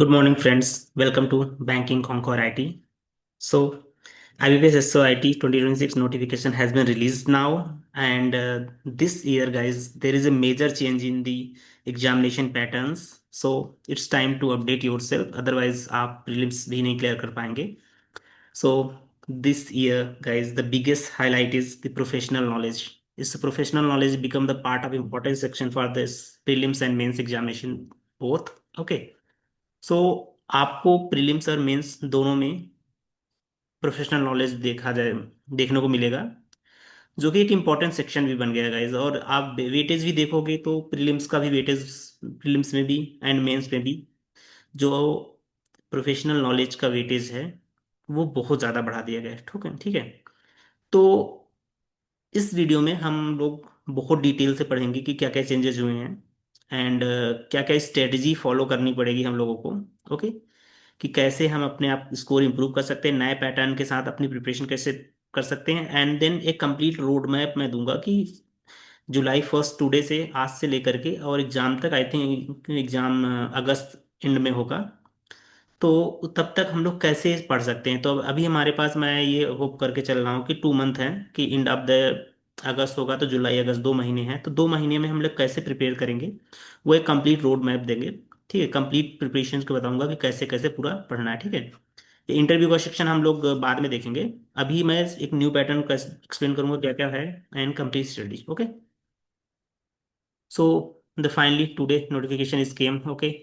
Good morning, friends. Welcome to Banking Concord IT. So, IBPS SOIT 2026 notification has been released now, and this year, guys, there is a major change in the examination patterns. So, it's time to update yourself. Otherwise, आप prelims भी नहीं clear कर पाएंगे. So, this year, guys, the biggest highlight is the professional knowledge. Is professional knowledge become the part of important section for this prelims and mains examination both? Okay. सो आपको prelims और mains दोनों में professional knowledge देखा जाए देखने को मिलेगा, जो कि एक इम्पॉर्टेंट सेक्शन भी बन गया है गाइज। और आप वेटेज भी देखोगे तो प्रीलिम्स का भी वेटेज, प्रीलिम्स में भी एंड मेंस में भी जो प्रोफेशनल नॉलेज का वेटेज है वो बहुत ज़्यादा बढ़ा दिया गया है। ठीक है, ठीक है। तो इस वीडियो में हम लोग बहुत डिटेल से पढ़ेंगे कि क्या क्या चेंजेस हुए हैं एंड क्या क्या स्ट्रेटजी फॉलो करनी पड़ेगी हम लोगों को। ओके, कि कैसे हम अपने आप स्कोर इंप्रूव कर सकते हैं, नए पैटर्न के साथ अपनी प्रिपरेशन कैसे कर सकते हैं, एंड देन एक कंप्लीट रोड मैप मैं दूंगा कि जुलाई फर्स्ट टुडे से आज से लेकर के और एग्जाम तक, I think exam August and में होगा। तो तब तक हम लोग कैसे पढ़ सकते हैं। तो अभी हमारे पास, मैं ये होप करके चल रहा हूँ कि 2 मंथ है, कि एंड ऑफ द अगस्त होगा तो जुलाई अगस्त 2 महीने हैं, तो 2 महीने में हम लोग कैसे प्रिपेयर करेंगे वो एक कंप्लीट रोड मैप देंगे। ठीक है, कंप्लीट प्रिपरेशन को बताऊंगा कि कैसे कैसे पूरा पढ़ना है। ठीक है, ये इंटरव्यू का सेक्शन हम लोग बाद में देखेंगे। अभी मैं एक न्यू पैटर्न का एक्सप्लेन करूंगा क्या क्या है and complete study. Okay, so the finally today notification is came. Okay,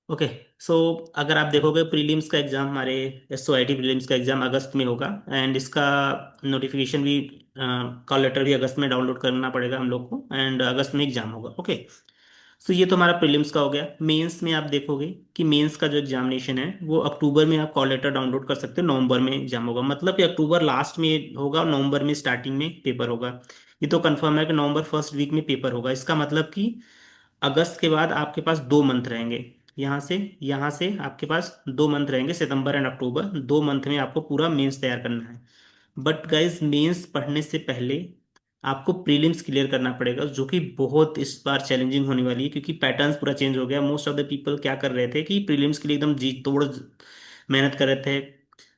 okay. So अगर आप देखोगे प्रीलिम्स का एग्जाम, हमारे एसओआईटी प्रीलिम्स का एग्जाम अगस्त में होगा एंड इसका नोटिफिकेशन भी, कॉल लेटर भी अगस्त में डाउनलोड करना पड़ेगा हम लोग को एंड अगस्त में एग्जाम होगा। ओके, सो ये तो हमारा प्रीलिम्स का हो गया। मेंस में आप देखोगे कि मेंस का जो एग्जामिनेशन है वो अक्टूबर में आप कॉल लेटर डाउनलोड कर सकते हो, नवंबर में एग्जाम होगा। मतलब कि अक्टूबर लास्ट में होगा और नवंबर में स्टार्टिंग में पेपर होगा। ये तो कंफर्म है कि नवंबर फर्स्ट वीक में पेपर होगा। इसका मतलब कि अगस्त के बाद आपके पास 2 मंथ रहेंगे। यहाँ से आपके पास 2 मंथ रहेंगे, सितंबर एंड अक्टूबर। 2 मंथ में आपको पूरा मेंस तैयार करना है। बट गाइज, मेंस पढ़ने से पहले आपको प्रीलिम्स क्लियर करना पड़ेगा, जो कि बहुत इस बार चैलेंजिंग होने वाली है, क्योंकि पैटर्न्स पूरा चेंज हो गया। मोस्ट ऑफ द पीपल क्या कर रहे थे कि प्रीलिम्स के लिए एकदम जी तोड़ मेहनत कर रहे थे,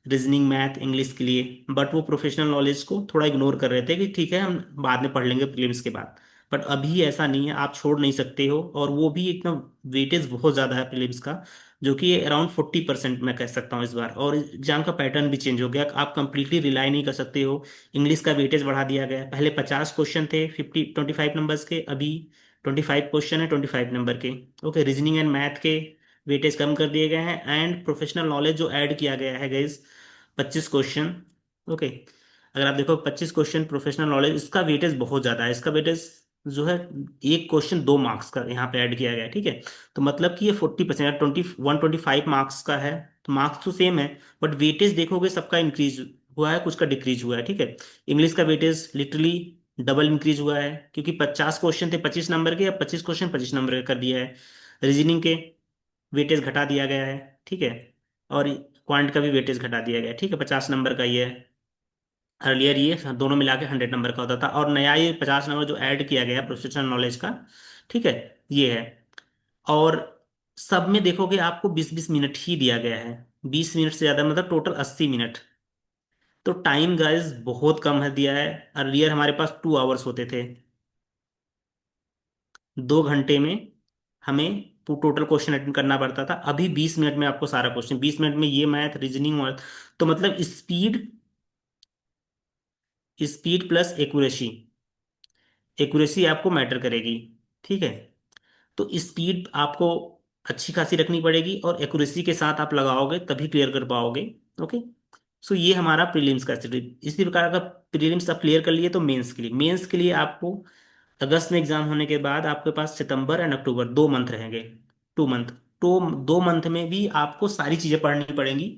रीजनिंग मैथ इंग्लिश के लिए, बट वो प्रोफेशनल नॉलेज को थोड़ा इग्नोर कर रहे थे कि ठीक है हम बाद में पढ़ लेंगे प्रीलिम्स के बाद। बट अभी ऐसा नहीं है, आप छोड़ नहीं सकते हो। और वो भी एकदम वेटेज बहुत ज़्यादा है प्रीलिम्स का, जो कि अराउंड 40% मैं कह सकता हूँ इस बार। और एग्जाम का पैटर्न भी चेंज हो गया, आप कंप्लीटली रिलाई नहीं कर सकते हो। इंग्लिश का वेटेज बढ़ा दिया गया है। पहले 50 क्वेश्चन थे 25 नंबर्स के, अभी 25 क्वेश्चन है 25 नंबर के। ओके, रीजनिंग एंड मैथ के वेटेज कम कर दिए गए हैं एंड प्रोफेशनल नॉलेज जो ऐड किया गया है गाइस, 25 क्वेश्चन। ओके, अगर आप देखो 25 क्वेश्चन प्रोफेशनल नॉलेज, इसका वेटेज बहुत ज़्यादा है। इसका वेटेज जो है, एक क्वेश्चन 2 मार्क्स का यहाँ पे ऐड किया गया है। ठीक है, तो मतलब कि ये 40%, 125 मार्क्स का है। तो मार्क्स तो सेम है, बट वेटेज देखोगे सबका इंक्रीज हुआ है, कुछ का डिक्रीज हुआ है। ठीक है, इंग्लिश का वेटेज लिटरली डबल इंक्रीज हुआ है, क्योंकि 50 क्वेश्चन थे 25 नंबर के, अब 25 क्वेश्चन 25 नंबर का कर दिया है। रीजनिंग के वेटेज घटा दिया गया है। ठीक है, और क्वांट का भी वेटेज घटा दिया गया है। ठीक है, 50 नंबर का ये है। अर्लियर ये दोनों मिला के 100 नंबर का होता था, और नया ये 50 नंबर जो ऐड किया गया है प्रोफेशनल नॉलेज का, ठीक है, ये है। और सब में देखोगे आपको 20-20 मिनट ही दिया गया है, 20 मिनट से ज़्यादा, मतलब टोटल 80 मिनट। तो टाइम गाइस बहुत कम है दिया है। अर्लियर हमारे पास 2 आवर्स होते थे, 2 घंटे में हमें टोटल क्वेश्चन अटेंड करना पड़ता था। अभी 20 मिनट में आपको सारा क्वेश्चन, 20 मिनट में ये मैथ रीजनिंग और, तो मतलब speed, speed plus accuracy, accuracy आपको मैटर करेगी। ठीक है, तो स्पीड आपको अच्छी खासी रखनी पड़ेगी और एक्यूरेसी के साथ आप लगाओगे तभी क्लियर कर पाओगे। ओके, सो ये हमारा प्रीलिम्स का स्टडी। इसी प्रकार का प्रीलिम्स आप क्लियर कर लिए तो मेंस के लिए आपको अगस्त में एग्जाम होने के बाद आपके पास सितंबर एंड अक्टूबर 2 मंथ रहेंगे। 2 मंथ, तो 2 मंथ में भी आपको सारी चीज़ें पढ़नी पड़ेंगी।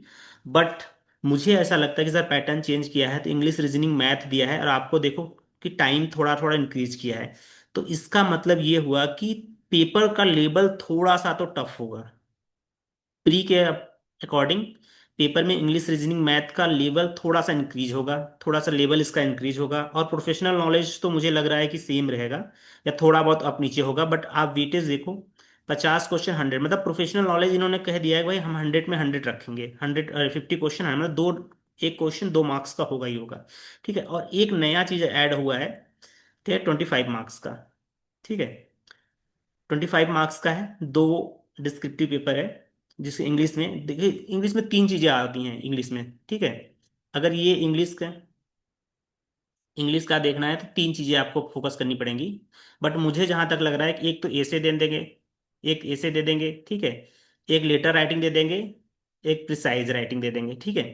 बट मुझे ऐसा लगता है कि सर पैटर्न चेंज किया है, तो इंग्लिश रीजनिंग मैथ दिया है और आपको देखो कि टाइम थोड़ा थोड़ा इंक्रीज किया है। तो इसका मतलब ये हुआ कि पेपर का लेवल थोड़ा सा तो टफ होगा। प्री के अकॉर्डिंग पेपर में इंग्लिश रीजनिंग मैथ का लेवल थोड़ा सा इंक्रीज होगा, थोड़ा सा लेवल इसका इंक्रीज होगा। और प्रोफेशनल नॉलेज तो मुझे लग रहा है कि सेम रहेगा या थोड़ा बहुत अप नीचे होगा। बट आप वेटेज देखो, 50 क्वेश्चन 100, मतलब प्रोफेशनल नॉलेज इन्होंने कह दिया है भाई हम 100 में 100 रखेंगे, 150 क्वेश्चन है, मतलब दो, एक क्वेश्चन 2 मार्क्स का होगा ही होगा। ठीक है, और एक नया चीज ऐड हुआ है, ठीक है, 25 मार्क्स का। ठीक है, 25 मार्क्स का है, दो डिस्क्रिप्टिव पेपर है, जिसके इंग्लिश में देखिए, इंग्लिश में 3 चीजें आती हैं इंग्लिश में। ठीक है, अगर ये इंग्लिश का देखना है तो 3 चीजें आपको फोकस करनी पड़ेंगी। बट मुझे जहां तक लग रहा है कि एक तो ऐसे दे देंगे, एक ऐसे दे देंगे, ठीक है, एक लेटर राइटिंग दे देंगे, एक प्रिसाइज राइटिंग दे देंगे। ठीक है,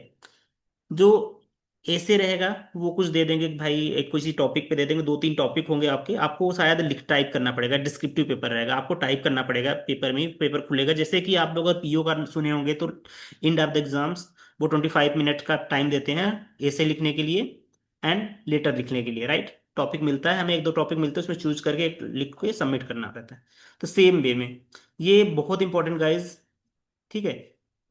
जो ऐसे रहेगा वो कुछ दे देंगे कि भाई एक किसी टॉपिक पे दे देंगे, 2-3 टॉपिक होंगे आपके, आपको शायद लिख टाइप करना पड़ेगा, डिस्क्रिप्टिव पेपर रहेगा, आपको टाइप करना पड़ेगा, पेपर में पेपर खुलेगा। जैसे कि आप लोग अगर पीओ का सुने होंगे तो एंड ऑफ द एग्जाम्स वो 25 मिनट का टाइम देते हैं ऐसे लिखने के लिए एंड लेटर लिखने के लिए, राइट। टॉपिक मिलता है हमें, 1-2 टॉपिक मिलते हैं, उसमें चूज करके एक लिख के सबमिट करना रहता है। तो सेम वे में ये बहुत इंपॉर्टेंट गाइज। ठीक है,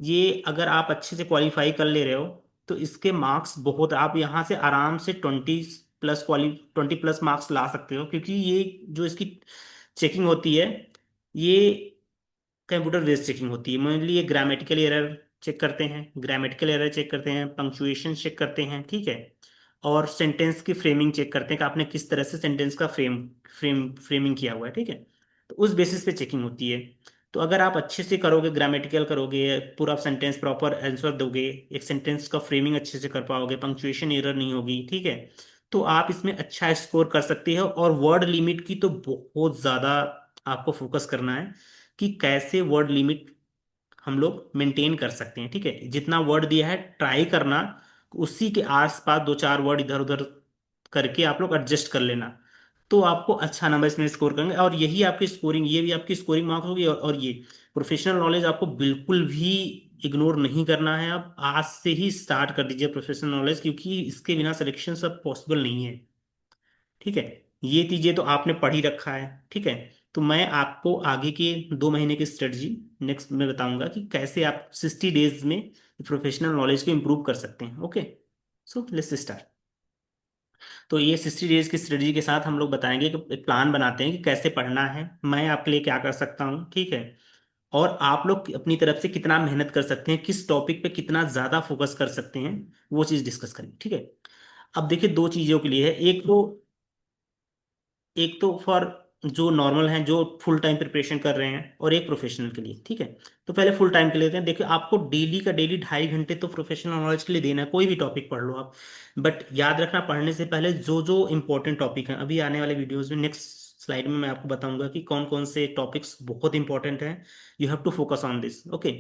ये अगर आप अच्छे से क्वालिफाई कर ले रहे हो तो इसके मार्क्स बहुत, आप यहाँ से आराम से 20 प्लस मार्क्स ला सकते हो, क्योंकि ये जो इसकी चेकिंग होती है, ये कंप्यूटर बेस्ड चेकिंग होती है। मेनली ये ग्रामेटिकल एरर चेक करते हैं, ग्रामेटिकल एरर चेक करते हैं, पंक्चुएशन चेक करते हैं, ठीक है, और सेंटेंस की फ्रेमिंग चेक करते हैं कि आपने किस तरह से सेंटेंस का फ्रेमिंग किया हुआ है। ठीक है, तो उस बेसिस पे चेकिंग होती है। तो अगर आप अच्छे से करोगे, ग्रामेटिकल करोगे, पूरा सेंटेंस प्रॉपर आंसर दोगे, एक सेंटेंस का फ्रेमिंग अच्छे से कर पाओगे, पंक्चुएशन एरर नहीं होगी, ठीक है, तो आप इसमें अच्छा स्कोर कर सकते हो। और वर्ड लिमिट की तो बहुत ज़्यादा आपको फोकस करना है कि कैसे वर्ड लिमिट हम लोग मेंटेन कर सकते हैं। ठीक है, जितना वर्ड दिया है ट्राई करना, उसी के आसपास 2-4 वर्ड इधर उधर करके आप लोग एडजस्ट कर लेना, तो आपको अच्छा नंबर इसमें स्कोर करेंगे। और यही आपकी स्कोरिंग, ये भी आपकी स्कोरिंग मार्क्स होगी। और ये प्रोफेशनल नॉलेज आपको बिल्कुल भी इग्नोर नहीं करना है, आप आज से ही स्टार्ट कर दीजिए प्रोफेशनल नॉलेज, क्योंकि इसके बिना सिलेक्शन सब पॉसिबल नहीं है। ठीक है, ये चीजें तो आपने पढ़ ही रखा है। ठीक है, तो मैं आपको आगे के 2 महीने की स्ट्रेटजी नेक्स्ट में बताऊंगा कि कैसे आप 60 डेज में प्रोफेशनल नॉलेज को इम्प्रूव कर सकते हैं। Okay, so let's start. तो ये 60 डेज की स्ट्रेटजी के साथ हम लोग बताएंगे कि एक प्लान बनाते हैं कि कैसे पढ़ना है, मैं आपके लिए क्या कर सकता हूँ, ठीक है, और आप लोग अपनी तरफ से कितना मेहनत कर सकते हैं, किस टॉपिक पे कितना ज्यादा फोकस कर सकते हैं, वो चीज डिस्कस करेंगे। ठीक है, अब देखिए, 2 चीजों के लिए है, एक तो फॉर जो नॉर्मल हैं, जो फुल टाइम प्रिपरेशन कर रहे हैं, और एक प्रोफेशनल के लिए। ठीक है, तो पहले फुल टाइम के लिए लेते हैं। देखिए, आपको डेली का डेली 2.5 घंटे तो प्रोफेशनल नॉलेज के लिए देना है, कोई भी टॉपिक पढ़ लो आप। बट याद रखना, पढ़ने से पहले जो जो इंपॉर्टेंट टॉपिक हैं, अभी आने वाले वीडियोज में नेक्स्ट स्लाइड में मैं आपको बताऊंगा कि कौन कौन से टॉपिक्स बहुत इंपॉर्टेंट हैं, you have to focus on this. Okay,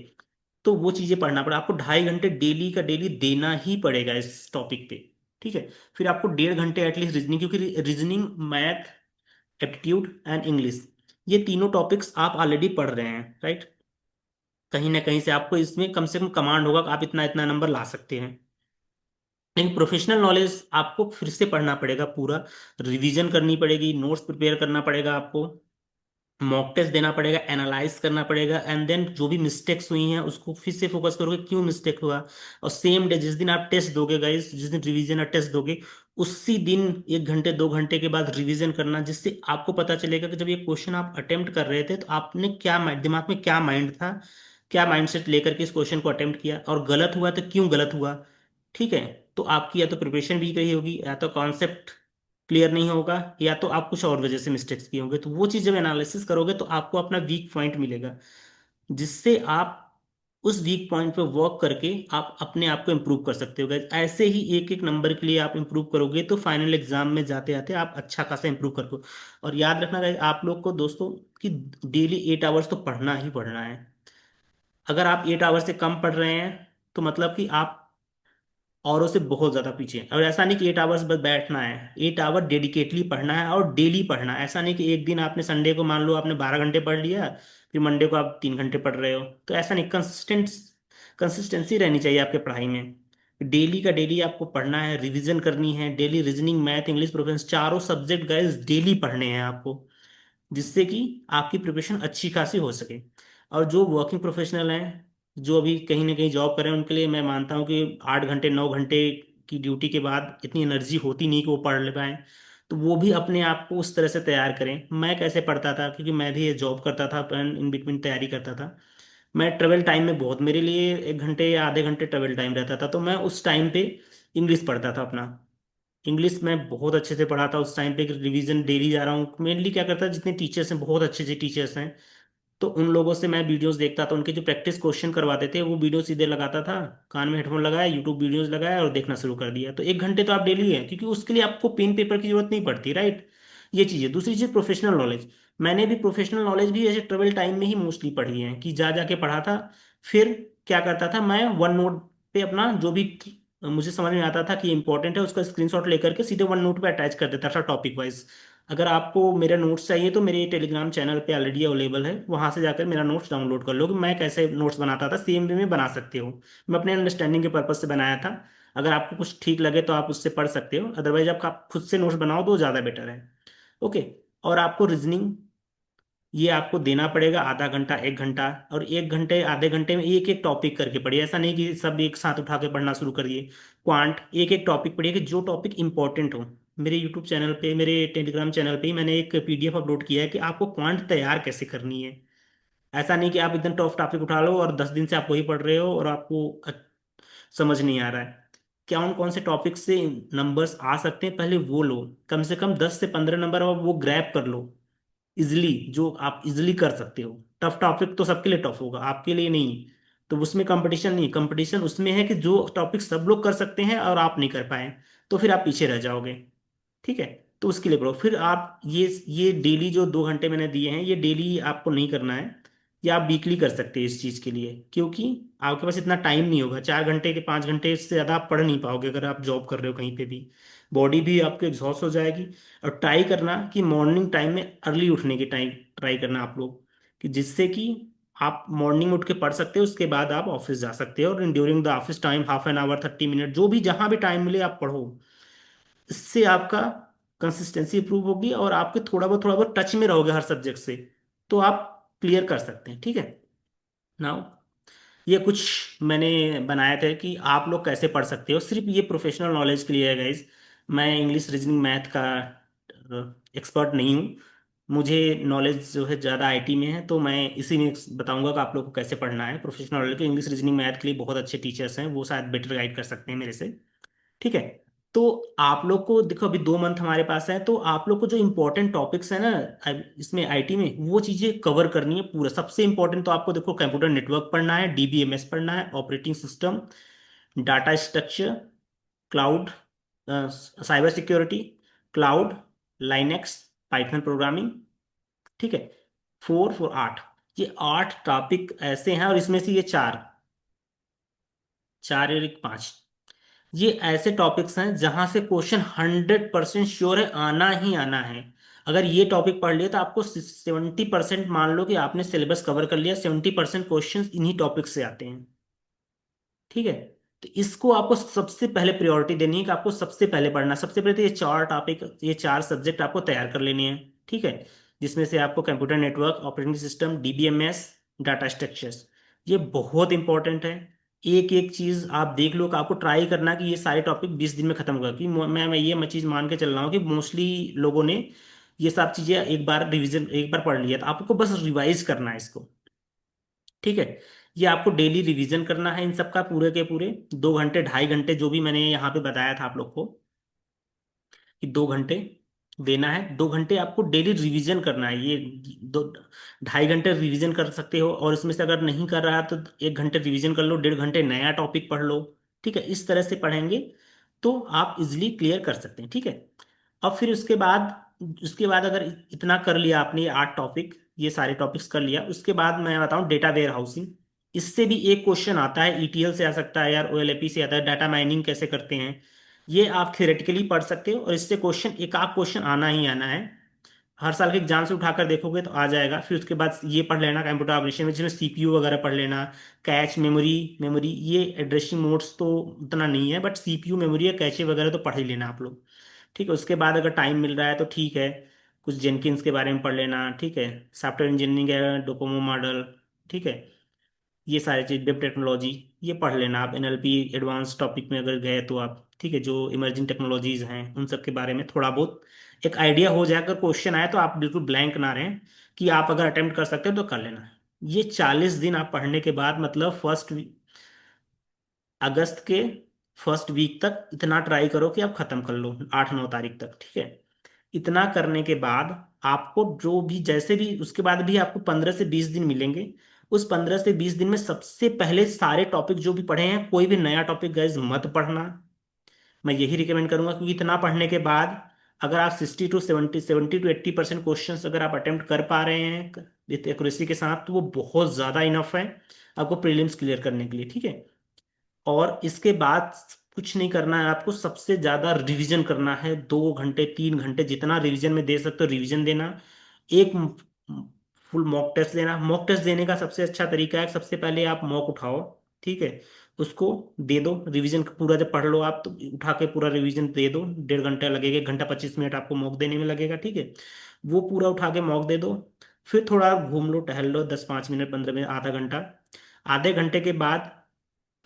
तो वो चीजें पढ़ना पड़ा आपको, 2.5 घंटे डेली का डेली देना ही पड़ेगा इस टॉपिक पे। ठीक है, फिर आपको 1.5 घंटे एटलीस्ट रीजनिंग, क्योंकि reasoning, math, aptitude and English, ये तीनों टॉपिक्स आप ऑलरेडी पढ़ रहे हैं, राइट। कहीं ना कहीं से आपको इसमें कम से कम कमांड होगा कि आप इतना इतना नंबर ला सकते हैं। लेकिन प्रोफेशनल नॉलेज आपको फिर से पढ़ना पड़ेगा, पूरा रिवीजन करनी पड़ेगी, नोट्स प्रिपेयर करना पड़ेगा आपको, मॉक टेस्ट देना पड़ेगा, एनालाइज करना पड़ेगा, एंड देन जो भी मिस्टेक्स हुई हैं उसको फिर से फोकस करोगे क्यों मिस्टेक हुआ। और सेम डे जिस दिन आप टेस्ट दोगे गाइस, जिस दिन रिवीजन और टेस्ट दोगे, उसी दिन 1 घंटे 2 घंटे के बाद रिवीजन करना, जिससे आपको पता चलेगा कि जब ये क्वेश्चन आप अटेम्प्ट कर रहे थे तो आपने क्या दिमाग में क्या माइंड था, क्या माइंडसेट लेकर के इस क्वेश्चन को अटेम्प्ट किया, और गलत हुआ तो क्यों गलत हुआ। ठीक है, तो आपकी या तो प्रिपरेशन वीक रही होगी, या तो कॉन्सेप्ट क्लियर नहीं होगा, या तो आप कुछ और वजह से मिस्टेक्स किए होंगे। तो वो चीज़ जब एनालिसिस करोगे तो आपको अपना वीक पॉइंट मिलेगा, जिससे आप उस वीक पॉइंट पे वर्क करके आप अपने आप को इम्प्रूव कर सकते हो guys। ऐसे ही एक एक नंबर के लिए आप इम्प्रूव करोगे तो फाइनल एग्जाम में जाते आते आप अच्छा खासा इम्प्रूव करो। और याद रखना guys, आप लोग को दोस्तों, कि डेली 8 आवर्स तो पढ़ना ही पढ़ना है। अगर आप 8 आवर्स से कम पढ़ रहे हैं तो मतलब कि आप औरों से बहुत ज्यादा पीछे हैं। और ऐसा नहीं कि 8 आवर्स बस बैठना है, 8 आवर डेडिकेटली पढ़ना है और डेली पढ़ना है। ऐसा नहीं कि एक दिन आपने संडे को मान लो आपने 12 घंटे पढ़ लिया, फिर मंडे को आप 3 घंटे पढ़ रहे हो, तो ऐसा नहीं। कंसिस्टेंसी रहनी चाहिए आपके पढ़ाई में। डेली का डेली आपको पढ़ना है, रिवीजन करनी है, daily reasoning, math, English, professional, चारों सब्जेक्ट गाइस डेली पढ़ने हैं आपको, जिससे कि आपकी प्रिपरेशन अच्छी खासी हो सके। और जो वर्किंग प्रोफेशनल हैं, जो अभी कहीं ना कहीं जॉब कर रहे हैं, उनके लिए मैं मानता हूँ कि 8 घंटे 9 घंटे की ड्यूटी के बाद इतनी एनर्जी होती नहीं कि वो पढ़ ले पाएं। तो वो भी अपने आप को उस तरह से तैयार करें। मैं कैसे पढ़ता था, क्योंकि मैं भी जॉब करता था, इन बिटवीन तैयारी करता था। मैं ट्रेवल टाइम में बहुत, मेरे लिए 1 घंटे या आधे घंटे ट्रेवल टाइम रहता था, तो मैं उस टाइम पे इंग्लिश पढ़ता था अपना। इंग्लिश मैं बहुत अच्छे से पढ़ा था उस टाइम पे, रिवीजन डेली जा रहा हूँ। मेनली क्या करता है, जितने टीचर्स हैं बहुत अच्छे अच्छे टीचर्स हैं, तो उन लोगों से मैं वीडियोस देखता था, उनके जो प्रैक्टिस क्वेश्चन करवाते थे वो वीडियो सीधे लगाता था, कान में हेडफोन लगाया, यूट्यूब वीडियोस लगाया और देखना शुरू कर दिया। तो 1 घंटे तो आप डेली है, क्योंकि उसके लिए आपको पेन पेपर की जरूरत नहीं पड़ती, राइट। ये चीज़ है। दूसरी चीज़ प्रोफेशनल नॉलेज। मैंने भी प्रोफेशनल नॉलेज भी ऐसे ट्रेवल टाइम में ही मोस्टली पढ़ी है, कि जा जाके पढ़ा था। फिर क्या करता था मैं, वन नोट पे अपना जो भी मुझे समझ में आता था कि इंपॉर्टेंट है, उसका स्क्रीनशॉट लेकर के सीधे वन नोट पे अटैच कर देता था टॉपिक वाइज। अगर आपको मेरे नोट्स चाहिए तो मेरे टेलीग्राम चैनल पे ऑलरेडी अवेलेबल है, वहां से जाकर मेरा नोट्स डाउनलोड कर लो, कि मैं कैसे नोट्स बनाता था, सेम वे में बना सकते हो। मैं अपने अंडरस्टैंडिंग के पर्पज से बनाया था। अगर आपको कुछ ठीक लगे तो आप उससे पढ़ सकते हो, अदरवाइज आप खुद से नोट्स बनाओ तो ज़्यादा बेटर है। ओके। और आपको रीजनिंग, ये आपको देना पड़ेगा आधा घंटा 1 घंटा, और 1 घंटे आधे घंटे में एक एक टॉपिक करके पढ़िए, ऐसा नहीं कि सब एक साथ उठा के पढ़ना शुरू करिए। क्वांट एक एक टॉपिक पढ़िए, कि जो टॉपिक इंपॉर्टेंट हो। मेरे यूट्यूब चैनल पे, मेरे टेलीग्राम चैनल पे ही मैंने एक पीडीएफ अपलोड किया है कि आपको क्वांट तैयार कैसे करनी है। ऐसा नहीं कि आप एकदम टॉप टॉपिक उठा लो और 10 दिन से आप वही पढ़ रहे हो और आपको समझ नहीं आ रहा है। कौन कौन से टॉपिक से नंबर्स आ सकते हैं, पहले वो लो। कम से कम 10 से 15 नंबर आप वो ग्रैब कर लो, इजिली, जो आप इजिली कर सकते हो। टफ टॉपिक तो सबके लिए टफ होगा, आपके लिए नहीं। तो उसमें कंपटीशन नहीं, कंपटीशन उसमें है कि जो टॉपिक सब लोग कर सकते हैं और आप नहीं कर पाए, तो फिर आप पीछे रह जाओगे। ठीक है। तो उसके लिए पढ़ो। फिर आप ये डेली जो 2 घंटे मैंने दिए हैं, ये डेली आपको नहीं करना है। ये आप वीकली कर सकते हैं इस चीज़ के लिए, क्योंकि आपके पास इतना टाइम नहीं होगा। 4 घंटे के 5 घंटे से ज़्यादा आप पढ़ नहीं पाओगे अगर आप जॉब कर रहे हो कहीं पे भी। बॉडी भी आपकी एग्जॉस्ट हो जाएगी। और ट्राई करना कि मॉर्निंग टाइम में अर्ली उठने की टाइम ट्राई करना आप लोग, कि जिससे कि आप मॉर्निंग में उठ के पढ़ सकते हो, उसके बाद आप ऑफिस जा सकते हो, और during the office time half an hour 30 minute जो भी जहां भी टाइम मिले आप पढ़ो। इससे आपका कंसिस्टेंसी इंप्रूव होगी और आपके थोड़ा बहुत टच में रहोगे हर सब्जेक्ट से, तो आप क्लियर कर सकते हैं। ठीक है। नाउ, ये कुछ मैंने बनाए थे कि आप लोग कैसे पढ़ सकते हो, सिर्फ ये प्रोफेशनल नॉलेज के लिए है गाइज। मैं इंग्लिश रीजनिंग मैथ का एक्सपर्ट नहीं हूँ। मुझे नॉलेज जो है ज़्यादा आईटी में है, तो मैं इसी में बताऊंगा कि आप लोग को कैसे पढ़ना है। प्रोफेशनल नॉलेज के इंग्लिश रीजनिंग मैथ के लिए बहुत अच्छे टीचर्स हैं, वो शायद बेटर गाइड कर सकते हैं मेरे से। ठीक है। तो आप लोग को देखो, अभी 2 मंथ हमारे पास है, तो आप लोग को जो इंपॉर्टेंट टॉपिक्स है ना, इसमें आईटी में वो चीजें कवर करनी है पूरा। सबसे इंपॉर्टेंट तो आपको देखो, कंप्यूटर नेटवर्क पढ़ना है, डीबीएमएस पढ़ना है, operating system, data structure, cloud, cyber security, cloud, Linux, Python programming. ठीक है। 4 4 8, ये 8 टॉपिक ऐसे हैं, और इसमें से ये चार, चार या 5, ये ऐसे टॉपिक्स हैं जहां से क्वेश्चन 100% श्योर है, आना ही आना है। अगर ये टॉपिक पढ़ लिया तो आपको 70% मान लो कि आपने सिलेबस कवर कर लिया, 70% क्वेश्चन इन्हीं टॉपिक से आते हैं। ठीक है। तो इसको आपको सबसे पहले प्रायोरिटी देनी है, कि आपको सबसे पहले पढ़ना। सबसे पहले तो ये 4 टॉपिक, ये 4 सब्जेक्ट आपको तैयार कर लेने हैं। ठीक है। जिसमें से आपको computer network, operating system, DBMS, data structures, ये बहुत इंपॉर्टेंट है। एक एक चीज आप देख लो, कि आपको ट्राई करना कि ये सारे टॉपिक 20 दिन में खत्म होगा। कि मैं ये चीज मान के चल रहा हूँ कि मोस्टली लोगों ने ये सब चीजें एक बार रिवीजन, एक बार पढ़ लिया, तो आपको बस रिवाइज करना है इसको। ठीक है। ये आपको डेली रिवीजन करना है इन सब का, पूरे के पूरे 2 घंटे 2.5 घंटे, जो भी मैंने यहाँ पे बताया था आप लोग को, कि 2 घंटे देना है। 2 घंटे आपको डेली रिवीजन करना है। ये 2 2.5 घंटे रिवीजन कर सकते हो, और इसमें से अगर नहीं कर रहा तो 1 घंटे रिवीजन कर लो, 1.5 घंटे नया टॉपिक पढ़ लो। ठीक है। इस तरह से पढ़ेंगे तो आप इजिली क्लियर कर सकते हैं। ठीक है। अब फिर उसके बाद अगर इतना कर लिया आपने, ये 8 टॉपिक, ये सारे टॉपिक्स कर लिया, उसके बाद मैं बताऊं डेटा वेयर हाउसिंग। इससे भी एक क्वेश्चन आता है, ईटीएल से आ सकता है, यार ओएलएपी से आता है, डाटा माइनिंग कैसे करते हैं। ये आप थियोरेटिकली पढ़ सकते हो, और इससे क्वेश्चन, एक आध क्वेश्चन आना ही आना है। हर साल के एग्जाम से उठाकर देखोगे तो आ जाएगा। फिर उसके बाद ये पढ़ लेना कंप्यूटर ऑपरेशन में, जिसमें सीपीयू वगैरह पढ़ लेना, कैच, मेमोरी। मेमोरी ये एड्रेसिंग मोड्स तो उतना नहीं है, बट सीपीयू, मेमोरी या कैचे वगैरह तो पढ़ ही लेना आप लोग। ठीक है। उसके बाद अगर टाइम मिल रहा है तो ठीक है, कुछ जेनकिंस के बारे में पढ़ लेना। ठीक है। सॉफ्टवेयर इंजीनियरिंग है, डोकोमो मॉडल। ठीक है। ये सारी चीज, वेब टेक्नोलॉजी, ये पढ़ लेना आप। एनएलपी एडवांस टॉपिक में अगर गए तो आप, ठीक है, जो इमर्जिंग टेक्नोलॉजीज हैं उन सब के बारे में थोड़ा बहुत एक आइडिया हो जाए। अगर क्वेश्चन आए तो आप बिल्कुल ब्लैंक ना रहें, कि आप अगर अटेम्प्ट कर सकते हो तो कर लेना। ये 40 दिन आप पढ़ने के बाद, मतलब अगस्त के फर्स्ट वीक तक इतना ट्राई करो कि आप खत्म कर लो, 8-9 तारीख तक, ठीक है। इतना करने के बाद आपको जो भी, जैसे भी उसके बाद भी आपको 15 से 20 दिन मिलेंगे। उस 15 से 20 दिन में सबसे पहले सारे टॉपिक जो भी पढ़े हैं, कोई भी नया टॉपिक गाइस मत पढ़ना। मैं यही रिकमेंड करूंगा, क्योंकि इतना पढ़ने के बाद अगर आप 60 टू 70 टू 80% क्वेश्चन अगर आप अटेम्प्ट कर पा रहे हैं एक्यूरेसी के साथ, तो वो बहुत ज़्यादा इनफ है आपको प्रीलिम्स क्लियर करने के लिए, ठीक है। और इसके बाद कुछ नहीं करना है आपको, सबसे ज्यादा रिवीजन करना है। 2 घंटे 3 घंटे जितना रिवीजन में दे सकते हो रिवीजन देना। एक फुल मॉक टेस्ट देना। मॉक टेस्ट देने का सबसे अच्छा तरीका है, सबसे पहले आप मॉक उठाओ, ठीक है, उसको दे दो। रिवीजन पूरा जब पढ़ लो आप, तो उठा के पूरा रिवीजन दे दो। 1.5 घंटा लगेगा, 1 घंटा 25 मिनट आपको मॉक देने में लगेगा, ठीक है। वो पूरा उठा के मॉक दे दो। फिर थोड़ा घूम लो, टहल लो, 10-5 मिनट 15 मिनट, आधा घंटा। आधे घंटे के बाद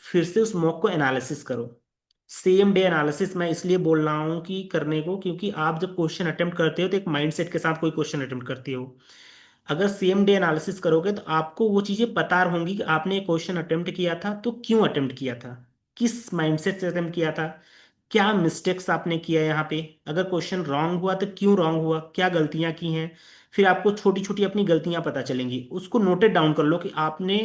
फिर से उस मॉक को एनालिसिस करो। सेम डे एनालिसिस मैं इसलिए बोल रहा हूँ कि करने को, क्योंकि आप जब क्वेश्चन अटेम्प्ट करते हो तो एक माइंडसेट के साथ कोई क्वेश्चन अटेम्प्ट करते हो। अगर सेम डे एनालिसिस करोगे तो आपको वो चीजें पता होंगी कि आपने क्वेश्चन अटेम्प्ट किया था तो क्यों अटेम्प्ट किया था, किस माइंडसेट से अटेम्प्ट किया था, क्या मिस्टेक्स आपने किया यहाँ पे। अगर क्वेश्चन रॉन्ग हुआ तो क्यों रॉन्ग हुआ, क्या गलतियां की हैं। फिर आपको छोटी छोटी अपनी गलतियां पता चलेंगी, उसको नोटेड डाउन कर लो कि आपने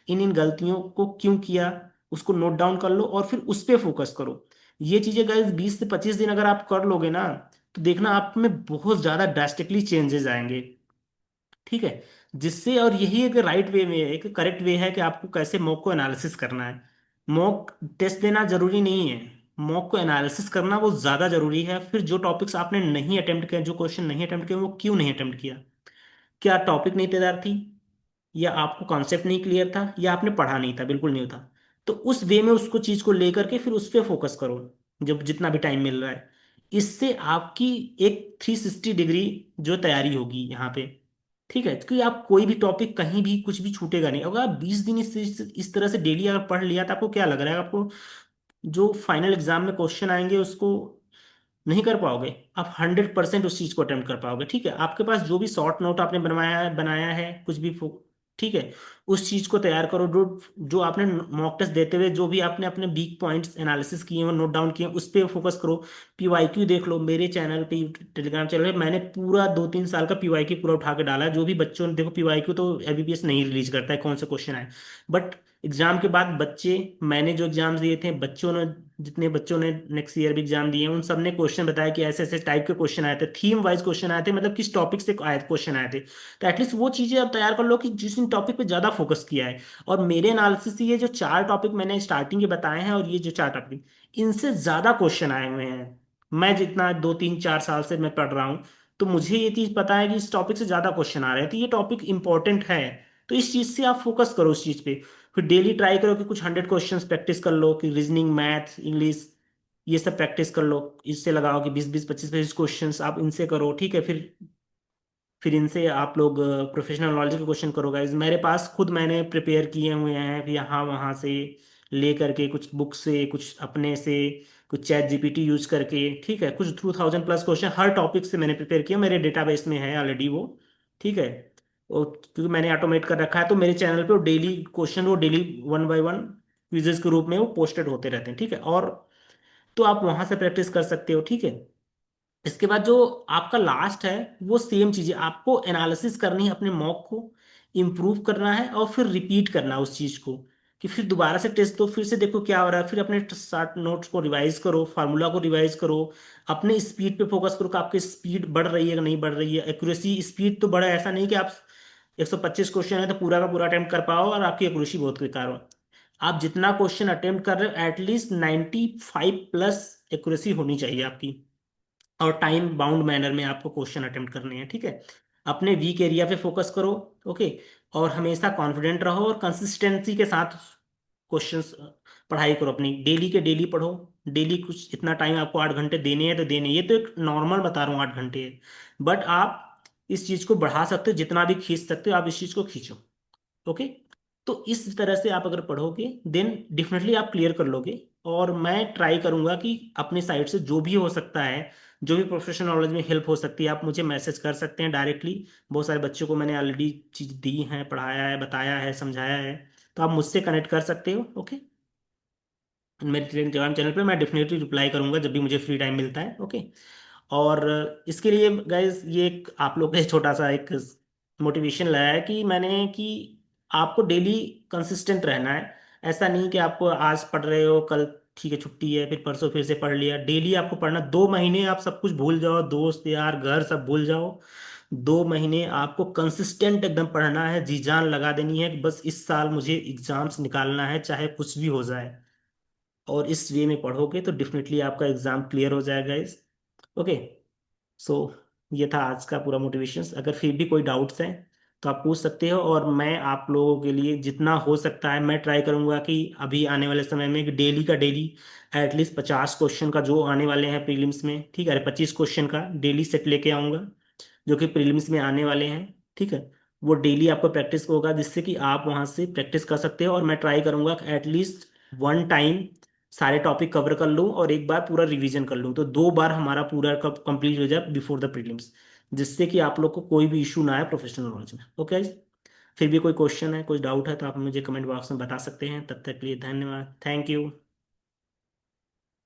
इन इन गलतियों को क्यों किया। उसको नोट डाउन कर लो और फिर उस पर फोकस करो। ये चीजें गाइस 20 से 25 दिन अगर आप कर लोगे ना, तो देखना आप में बहुत ज्यादा ड्रास्टिकली चेंजेस आएंगे, ठीक है। जिससे, और यही एक राइट वे में, एक करेक्ट वे है कि आपको कैसे मॉक को एनालिसिस करना है। मॉक टेस्ट देना जरूरी नहीं है, मॉक को एनालिसिस करना वो ज्यादा जरूरी है। फिर जो टॉपिक्स आपने नहीं अटेम्प्ट किया, जो क्वेश्चन नहीं अटेम्प्ट किया, वो क्यों नहीं अटेम्प्ट किया। क्या टॉपिक नहीं तैयार थी, या आपको कॉन्सेप्ट नहीं क्लियर था, या आपने पढ़ा नहीं था, बिल्कुल नहीं था। तो उस वे में उसको चीज को लेकर के फिर उस पर फोकस करो, जब जितना भी टाइम मिल रहा है। इससे आपकी एक 360 डिग्री जो तैयारी होगी यहाँ पे, ठीक है। क्योंकि आप कोई भी टॉपिक कहीं भी कुछ भी छूटेगा नहीं। अगर आप 20 दिन इस तरह से डेली अगर पढ़ लिया तो आपको क्या लग रहा है, आपको जो फाइनल एग्जाम में क्वेश्चन आएंगे उसको नहीं कर पाओगे। आप 100% उस चीज को अटेम्प्ट कर पाओगे, ठीक है। आपके पास जो भी शॉर्ट नोट आपने बनाया है कुछ भी ठीक है, उस चीज को तैयार करो। जो जो आपने मॉक टेस्ट देते हुए जो भी आपने अपने वीक पॉइंट्स एनालिसिस किए हैं, नोट डाउन किए हैं, उस पर फोकस करो। पीवाईक्यू देख लो, मेरे चैनल पे टेलीग्राम चैनल पे मैंने पूरा 2-3 साल का पीवाईक्यू पूरा उठा के डाला है। जो भी बच्चों ने देखो, पीवाईक्यू तो एबीपीएस नहीं रिलीज करता है कौन से क्वेश्चन आए, बट एग्जाम के बाद बच्चे, मैंने जो एग्जाम दिए थे, बच्चों ने, जितने बच्चों ने नेक्स्ट ईयर भी एग्जाम दिए हैं, उन सब ने क्वेश्चन बताया कि ऐसे ऐसे टाइप के क्वेश्चन आए थे, थीम वाइज क्वेश्चन आए थे, मतलब किस टॉपिक से आए क्वेश्चन आए थे। तो एटलीस्ट वो चीजें आप तैयार कर लो कि जिस टॉपिक पे ज्यादा फोकस किया है। और मेरे एनालिसिस से ये जो 4 टॉपिक मैंने स्टार्टिंग के बताए हैं, और ये जो 4 टॉपिक, इनसे ज्यादा क्वेश्चन आए हुए हैं। मैं जितना 2-3-4 साल से मैं पढ़ रहा हूँ, तो मुझे ये चीज पता है कि इस टॉपिक से ज्यादा क्वेश्चन आ रहे हैं, तो ये टॉपिक इंपॉर्टेंट है। तो इस चीज से आप फोकस करो उस चीज पे। फिर डेली ट्राई करो कि कुछ 100 क्वेश्चंस प्रैक्टिस कर लो, कि रीजनिंग, मैथ, इंग्लिश, ये सब प्रैक्टिस कर लो। इससे लगाओ कि 20-20 25-25 क्वेश्चंस आप इनसे करो, ठीक है। फिर इनसे आप लोग प्रोफेशनल नॉलेज के क्वेश्चन करो गाइज। मेरे पास खुद मैंने प्रिपेयर किए हुए हैं, फिर यहाँ वहाँ से ले करके, कुछ बुक से, कुछ अपने से, कुछ चैट जीपीटी यूज करके, ठीक है। कुछ 2000+ क्वेश्चन हर टॉपिक से मैंने प्रिपेयर किया, मेरे डेटाबेस में है ऑलरेडी वो, ठीक है। और क्योंकि मैंने ऑटोमेट कर रखा है, तो मेरे चैनल पे वो डेली क्वेश्चन, वो डेली 1 बाय 1 क्विजेज के रूप में वो पोस्टेड होते रहते हैं, ठीक है। और तो आप वहां से प्रैक्टिस कर सकते हो, ठीक है। इसके बाद जो आपका लास्ट है, वो सेम चीज है, आपको एनालिसिस करनी है अपने मॉक को, इम्प्रूव करना है, और फिर रिपीट करना है उस चीज को। कि फिर दोबारा से टेस्ट दो, फिर से देखो क्या हो रहा है, फिर अपने स्टार्ट नोट्स को रिवाइज करो, फार्मूला को रिवाइज करो। अपने स्पीड पे फोकस करो कि आपकी स्पीड बढ़ रही है कि नहीं बढ़ रही है। एक्यूरेसी स्पीड तो बढ़े, ऐसा नहीं कि आप 125 क्वेश्चन है तो पूरा का पूरा अटेम्प्ट कर पाओ और आपकी एक्यूरेसी बहुत बेकार हो। आप जितना क्वेश्चन अटेम्प्ट कर रहे हो, एटलीस्ट 95+ एक्यूरेसी होनी चाहिए आपकी। और टाइम बाउंड मैनर में आपको क्वेश्चन अटेम्प्ट करने हैं, ठीक है। अपने वीक एरिया पे फोकस करो, ओके। और हमेशा कॉन्फिडेंट रहो, और कंसिस्टेंसी के साथ क्वेश्चंस पढ़ाई करो अपनी। डेली के डेली पढ़ो। डेली कुछ इतना टाइम आपको 8 घंटे देने हैं तो देने हैं। ये तो एक नॉर्मल बता रहा हूँ 8 घंटे है, बट आप इस चीज को बढ़ा सकते हो, जितना भी खींच सकते हो आप इस चीज को खींचो, ओके। तो इस तरह से आप अगर पढ़ोगे देन डेफिनेटली आप क्लियर कर लोगे। और मैं ट्राई करूंगा कि अपनी साइड से जो भी हो सकता है, जो भी प्रोफेशनल नॉलेज में हेल्प हो सकती है, आप मुझे मैसेज कर सकते हैं डायरेक्टली। बहुत सारे बच्चों को मैंने ऑलरेडी चीज़ दी है, पढ़ाया है, बताया है, समझाया है। तो आप मुझसे कनेक्ट कर सकते हो। ओके, मेरे टेलीग्राम चैनल पे मैं डेफिनेटली रिप्लाई करूंगा जब भी मुझे फ्री टाइम मिलता है। ओके। और इसके लिए गाइज ये एक आप लोग का छोटा सा एक मोटिवेशन लाया है कि मैंने कि आपको डेली कंसिस्टेंट रहना है। ऐसा नहीं कि आप आज पढ़ रहे हो, कल ठीक है छुट्टी है, फिर परसों फिर से पढ़ लिया। डेली आपको पढ़ना। 2 महीने आप सब कुछ भूल जाओ, दोस्त यार घर सब भूल जाओ। 2 महीने आपको कंसिस्टेंट एकदम पढ़ना है, जी जान लगा देनी है कि बस इस साल मुझे एग्जाम्स निकालना है चाहे कुछ भी हो जाए। और इस वे में पढ़ोगे तो डेफिनेटली आपका एग्जाम क्लियर हो जाएगा इस। ओके। सो ये था आज का पूरा मोटिवेशन। अगर फिर भी कोई डाउट्स हैं तो आप पूछ सकते हो, और मैं आप लोगों के लिए जितना हो सकता है मैं ट्राई करूंगा कि अभी आने वाले समय में डेली का डेली एटलीस्ट 50 क्वेश्चन का जो आने वाले हैं प्रीलिम्स में, ठीक है, 25 क्वेश्चन का डेली सेट लेके आऊंगा जो कि प्रीलिम्स में आने वाले हैं। ठीक है, वो डेली आपको प्रैक्टिस होगा जिससे कि आप वहां से प्रैक्टिस कर सकते हो। और मैं ट्राई करूंगा कि एटलीस्ट 1 टाइम सारे टॉपिक कवर कर लूँ और एक बार पूरा रिवीजन कर लूँ, तो 2 बार हमारा पूरा कंप्लीट हो जाए बिफोर द प्रीलिम्स, जिससे कि आप लोग को कोई भी इशू ना आए प्रोफेशनल नॉलेज में। ओके। फिर भी कोई क्वेश्चन है, कोई डाउट है तो आप मुझे कमेंट बॉक्स में बता सकते हैं। तब तक के लिए धन्यवाद। Thank you.